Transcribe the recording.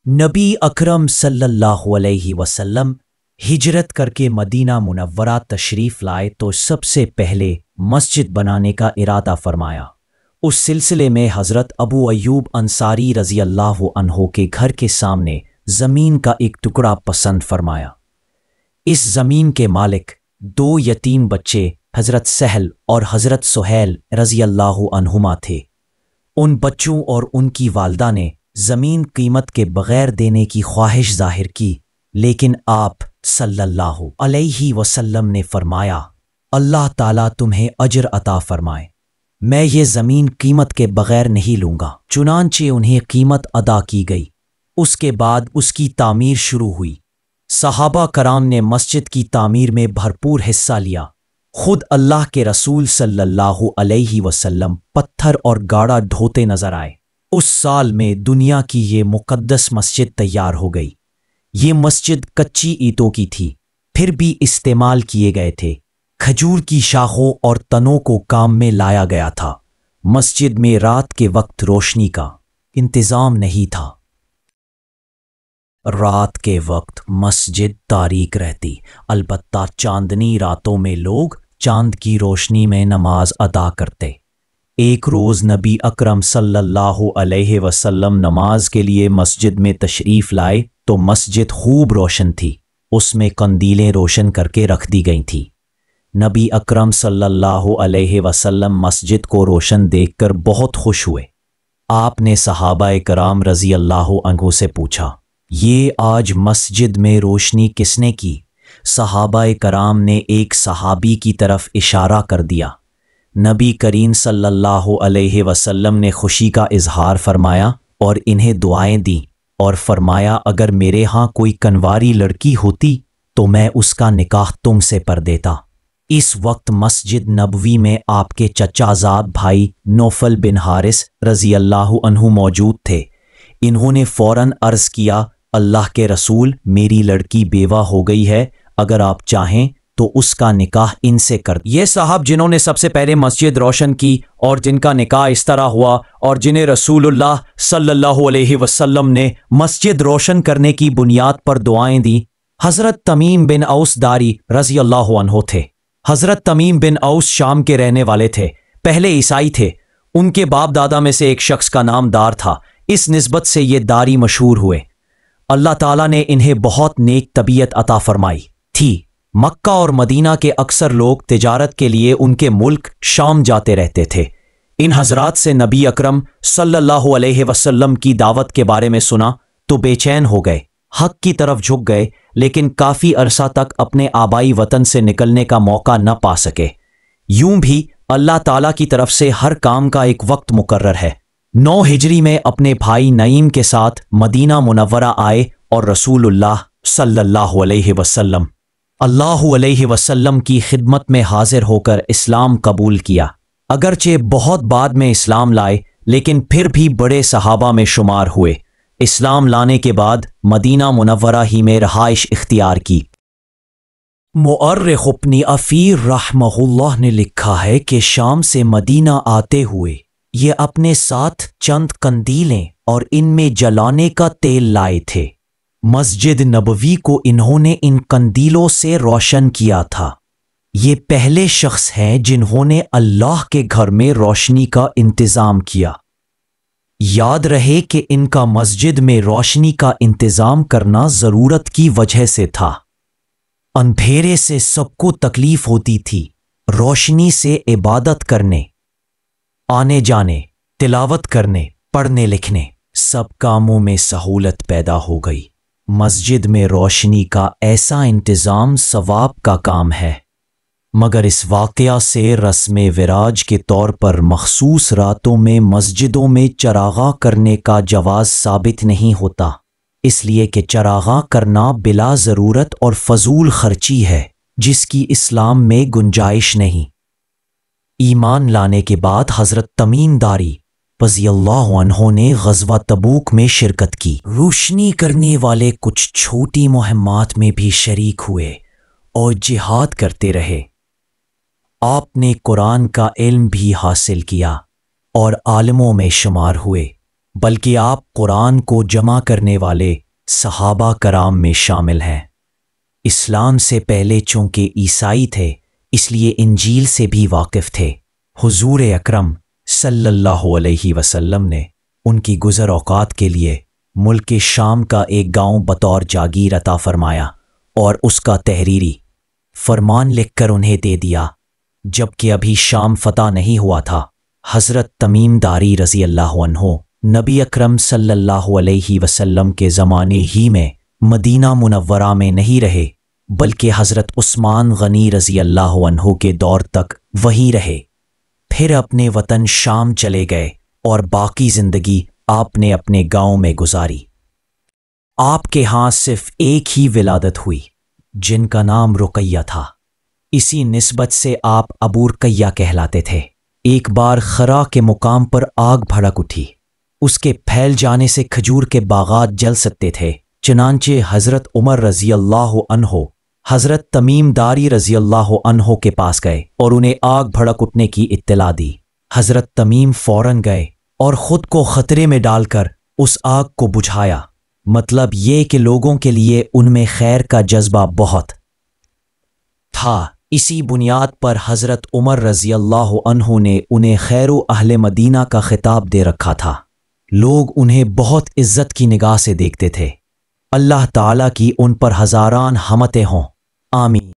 नबी अकरम सल्लल्लाहु अलैहि वसल्लम हिजरत करके मदीना मुनव्वरा तशरीफ़ लाए तो सबसे पहले मस्जिद बनाने का इरादा फरमाया। उस सिलसिले में हज़रत अबू अय्यूब अंसारी रज़ी अल्लाहु अन्हो के घर के सामने ज़मीन का एक टुकड़ा पसंद फरमाया। इस ज़मीन के मालिक दो यतीम बच्चे हज़रत सहल और हज़रत सुहैल रज़ी अल्लाहु अन्हुमा थे। उन बच्चों और उनकी वालदा ने ज़मीन कीमत के बग़ैर देने की ख्वाहिश ज़ाहिर की, लेकिन आप सल्लल्लाहु अलैहि वसल्लम ने फरमाया, अल्लाह ताला तुम्हें अजर अता फरमाए, मैं ये ज़मीन कीमत के बग़ैर नहीं लूँगा। चुनांचे उन्हें कीमत अदा की गई। उसके बाद उसकी तामीर शुरू हुई। सहाबा कराम ने मस्जिद की तामीर में भरपूर हिस्सा लिया। खुद अल्लाह के रसूल सल्लल्लाहु अलैहि वसल्लम पत्थर और गाड़ा ढोते नजर आए। उस साल में दुनिया की ये मुक़द्दस मस्जिद तैयार हो गई। ये मस्जिद कच्ची ईंटों की थी, फिर भी इस्तेमाल किए गए थे। खजूर की शाखों और तनों को काम में लाया गया था। मस्जिद में रात के वक्त रोशनी का इंतज़ाम नहीं था। रात के वक्त मस्जिद तारीक रहती, अलबत्ता चांदनी रातों में लोग चांद की रोशनी में नमाज अदा करते। एक रोज़ नबी अकरम सल्लल्लाहु अलैहि वसल्लम नमाज के लिए मस्जिद में तशरीफ़ लाए तो मस्जिद खूब रोशन थी। उसमें कंदीलें रोशन करके रख दी गई थी। नबी अकरम सल्लल्लाहु अलैहि वसल्लम मस्जिद को रोशन देखकर बहुत खुश हुए। आपने सहाबाए कराम रज़ी अल्लाहु अन्हु से पूछा, ये आज मस्जिद में रोशनी किसने की? सहाबाए कराम ने एक सहाबी की तरफ इशारा कर दिया। नबी करीम सल्लल्लाहु अलैहि वसल्लम ने खुशी का इजहार फरमाया और इन्हें दुआएं दी और फरमाया, अगर मेरे यहाँ कोई कनवारी लड़की होती तो मैं उसका निकाह तुमसे कर देता। इस वक्त मस्जिद नबवी में आपके चचाजाद भाई नौफल बिन हारिस रज़ी अल्लाहु अन्हु मौजूद थे। इन्होंने फ़ौरन अर्ज़ किया, अल्लाह के रसूल, मेरी लड़की बेवा हो गई है, अगर आप चाहें तो उसका निकाह इनसे कर। ये साहब जिन्होंने सबसे पहले मस्जिद रोशन की और जिनका निकाह इस तरह हुआ और जिन्हें रसूलुल्लाह सल्लल्लाहु अलैहि वसल्लम ने मस्जिद रोशन करने की बुनियाद पर दुआएं दी, हज़रत तमीम बिन औस दारी रज़ी अल्लाहु अन्हु थे। हज़रत तमीम बिन औस शाम के रहने वाले थे, पहले ईसाई थे। उनके बाप दादा में से एक शख्स का नाम दार था, इस निस्बत से ये दारी मशहूर हुए। अल्लाह ताला ने इन्हें बहुत नेक तबीयत अता फरमाई थी। मक्का और मदीना के अक्सर लोग तिजारत के लिए उनके मुल्क शाम जाते रहते थे। इन हजरात से नबी अकरम सल्लल्लाहु अलैहि वसल्लम की दावत के बारे में सुना तो बेचैन हो गए, हक की तरफ झुक गए, लेकिन काफ़ी अरसा तक अपने आबाई वतन से निकलने का मौका न पा सके। यूं भी अल्लाह ताला की तरफ से हर काम का एक वक्त मुकर्रर है। 9 हिजरी में अपने भाई नईम के साथ मदीना मुनव्वरा आए और रसूलुल्लाह सल्लल्लाहु अलैहि वसल्लम की खिदमत में हाजिर होकर इस्लाम कबूल किया। अगरचे बहुत बाद में इस्लाम लाए, लेकिन फिर भी बड़े सहाबा में शुमार हुए। इस्लाम लाने के बाद मदीना मुनव्वरा ही में रहाइश इख्तियार की। मुअर्रिख़ इब्न अफ़ीर रहमहुल्लाह ने लिखा है कि शाम से मदीना आते हुए ये अपने साथ चंद कंदीलें और इनमें जलाने का तेल लाए थे। मस्जिद नबवी को इन्होंने इन कंदीलों से रोशन किया था। ये पहले शख्स हैं जिन्होंने अल्लाह के घर में रोशनी का इंतज़ाम किया। याद रहे कि इनका मस्जिद में रोशनी का इंतज़ाम करना ज़रूरत की वजह से था। अंधेरे से सबको तकलीफ होती थी, रोशनी से इबादत करने, आने जाने, तिलावत करने, पढ़ने लिखने, सब कामों में सहूलत पैदा हो गई। मस्जिद में रोशनी का ऐसा इंतज़ाम सवाब का काम है, मगर इस वाक़या से रस्म विराज के तौर पर मखसूस रातों में मस्जिदों में चरागा करने का जवाज़ साबित नहीं होता, इसलिए कि चरागा करना बिला ज़रूरत और फजूल खर्ची है जिसकी इस्लाम में गुंजाइश नहीं। ईमान लाने के बाद हज़रत तमीम दारी रज़ियल्लाहु अन्हु ने ग़ज़वा तबूक में शिरकत की। रोशनी करने वाले कुछ छोटी मुहिम्मात में भी शरीक हुए और जिहाद करते रहे। आपने कुरान का इल्म भी हासिल किया और आलिमों में शुमार हुए। بلکہ آپ قرآن کو جمع کرنے والے صحابہ کرام میں شامل ہیں۔ اسلام سے پہلے چونکہ عیسائی تھے اس لیے انجیل سے بھی واقف تھے۔ حضور اکرم صلی اللہ علیہ وسلم نے ان کی گزر اوقات کے لیے ملک شام کا ایک گاؤں بطور جاگیر عطا فرمایا اور اس کا تحریری فرمان لکھ کر انہیں دے دیا۔ جب کہ ابھی شام فتح نہیں ہوا تھا، حضرت تمیم داری رضی اللہ عنہ نبی اکرم صلی اللہ علیہ وسلم کے زمانے ہی میں مدینہ منورہ میں نہیں رہے، بلکہ حضرت عثمان غنی رضی اللہ عنہ کے دور تک وہیں رہے، پھر اپنے وطن شام چلے گئے اور باقی زندگی آپ نے اپنے گاؤں میں گزاری۔ آپ کے ہاں صرف ایک ہی ولادت ہوئی جن کا نام رقیہ تھا، اسی نسبت سے آپ ابو رقیہ کہلاتے تھے۔ ایک بار خرا کے مقام پر آگ بھڑک اٹھی، اس کے پھیل جانے سے کھجور کے باغات جل سکتے تھے، چنانچہ حضرت عمر رضی اللہ عنہ حضرت تمیم داری رضی اللہ عنہ کے پاس گئے اور انہیں آگ بھڑک اٹھنے کی اطلاع دی۔ حضرت تمیم فوراً گئے اور خود کو خطرے میں ڈال کر اس آگ کو بجھایا، مطلب یہ کہ لوگوں کے لیے ان میں خیر کا جذبہ بہت تھا۔ اسی بنیاد پر حضرت عمر رضی اللہ عنہ نے انہیں خیر و اہل مدینہ کا خطاب دے رکھا تھا۔ لوگ انہیں بہت عزت کی نگاہ سے دیکھتے تھے۔ اللہ تعالیٰ کی ان پر ہزاران حمدیں ہوں، آمین۔